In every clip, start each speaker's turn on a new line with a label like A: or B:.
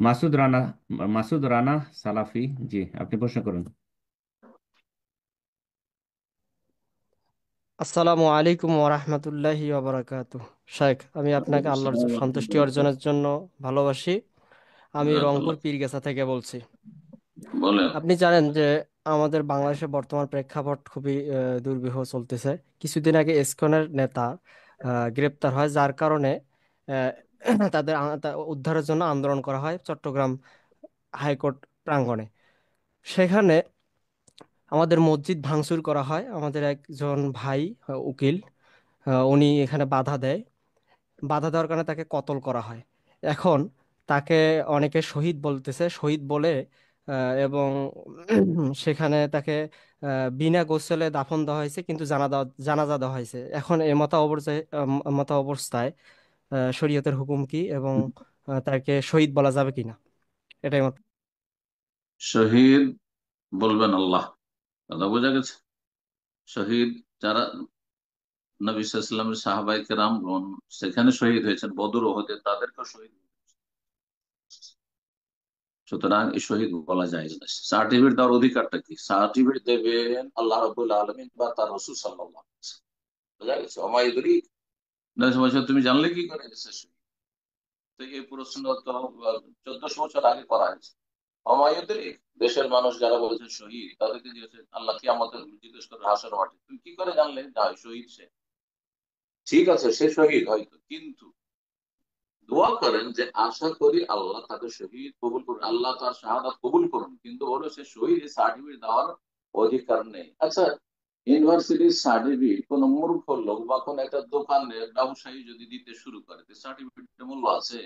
A: মাসুদ রানা, মাসুদ রানা সালাফি। জি, আপনি প্রশ্ন করুন।
B: আসসালামু আলাইকুম ওরহমতুল্লাহি ওবরাকাতু। শেখ, আমি আপনাকে
C: ওয়ালাইকুম
B: আল্লাহর
C: আসসালাম
B: সন্তুষ্টি
C: রহমতুল্লাহ।
B: অর্জনের জন্য ভালোবাসি। আমি রংপুর
C: জাযাকাল্লাহ।
B: পীরগাছা থেকে বলছি।
C: বলেন।
B: আপনি জানেন যে আমাদের বাংলাদেশে বর্তমান প্রেক্ষাপট খুবই দুর্বিহ চলতেছে। কিছুদিন আগে ইসকনের নেতা গ্রেপ্তার হয়, যার কারণে আহ, তাদের উদ্ধারের জন্য আন্দোলন করা হয় চট্টগ্রাম হাইকোর্ট প্রাঙ্গণে। সেখানে আমাদের মসজিদ ভাঙচুর করা হয়। আমাদের একজন ভাই উকিল, উনি এখানে বাধা দেয়। বাধা দেওয়ার কারণে তাকে কতল করা হয়। এখন তাকে অনেকে শহীদ বলতেছে, শহীদ বলে এবং সেখানে তাকে বিনা গোসলে দাফন দেওয়া হয়েছে, কিন্তু জানাজা দেওয়া হয়েছে। এখন এই মতা অবস্থায় শরীয়তের হুকুম কি, এবং তাকে শহীদ বলা যাবে কিনা, এটাই আমার।
C: শহীদ বলবেন আল্লাহ। কথা বোঝা গেছে। শহীদ যারা নবী সাল্লাল্লাহু আলাইহি ওয়াসাল্লামের সাহাবায়ে কেরাম সেখানে শহীদ হয়েছেন, বদর ওহদে, তাদেরকে শহীদ। সুতরাং এই শহীদ বলা যায় না। সার্টিফিকেট দেওয়ার অধিকারটা কি? সার্টিফিকেট দেবেন আল্লাহ রাব্বুল আলামিন বা তার রাসূল সাল্লাল্লাহু আলাইহি ওয়াসাল্লাম। বোঝা গেছে? ওমাইদুরি না সময় তুমি জানলে কি করে যে সে শহীদ? তো এই প্রশ্ন তো 1400 বছর আগে করা হয়েছে। অমায়ুদ্দিন, দেশের মানুষ যারা বলছে শহীদ, তাদেরকে জিজ্ঞেস আল্লাহ কি আমাদের জিজ্ঞেস করে হাসর মাঠে, তুমি কি করে জানলে যে শহীদ সে? ঠিক আছে, সে শহীদ হয়তো, কিন্তু দোয়া করেন যে আশা করি আল্লাহ তাকে শহীদ কবুল করুন, আল্লাহ তার শাহাদাত কবুল করুন, কিন্তু ওর সে শহীদ সার্টিফিকেট দেওয়ার অধিকার নেই। আচ্ছা, ইউনিভার্সিটির সার্টিফিকেট কোন মূর্খ লোক বা কোন একটা দোকানের ব্যবসায়ী যদি দিতে শুরু করে, সার্টিফিকেটের মূল্য আছে?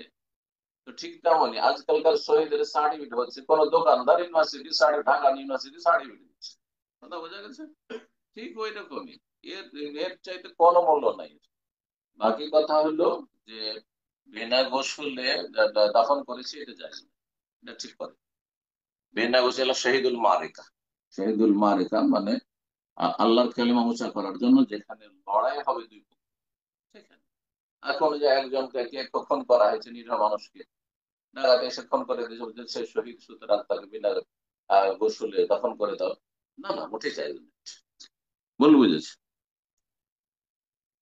C: তো ঠিক তেমনই আজকালকার শহীদের সার্টিফিকেট হচ্ছে কোন দোকানদার ইউনিভার্সিটি ঢাকা ইউনিভার্সিটি সার্টিফিকেট দিচ্ছে। কথা বোঝা গেছে? ঠিক ওই রকমই। এর এর চাইতে কোনো মূল্য নাই। বাকি কথা হলো যে বিনা গোসলে দাফন করেছে, এটা যায় না, এটা ঠিক করে। বিনা গোসল শহীদুল মারিকা। শহীদুল মারিকা মানে আল্লাহর কালিমা উঁচা করার জন্য যেখানে লড়াই হবে দুই পক্ষ, সেখানে। এখন যে একজনকে খুন করা হয়েছে, নিরীহ মানুষকে ডাকাত এসে খুন করে দিয়েছে, বলছে সে শহীদ, সুতরাং তাকে বিনা গোসলে দাফন করে দাও। না না, মোটেই চাইবে না। ভুল বুঝেছে।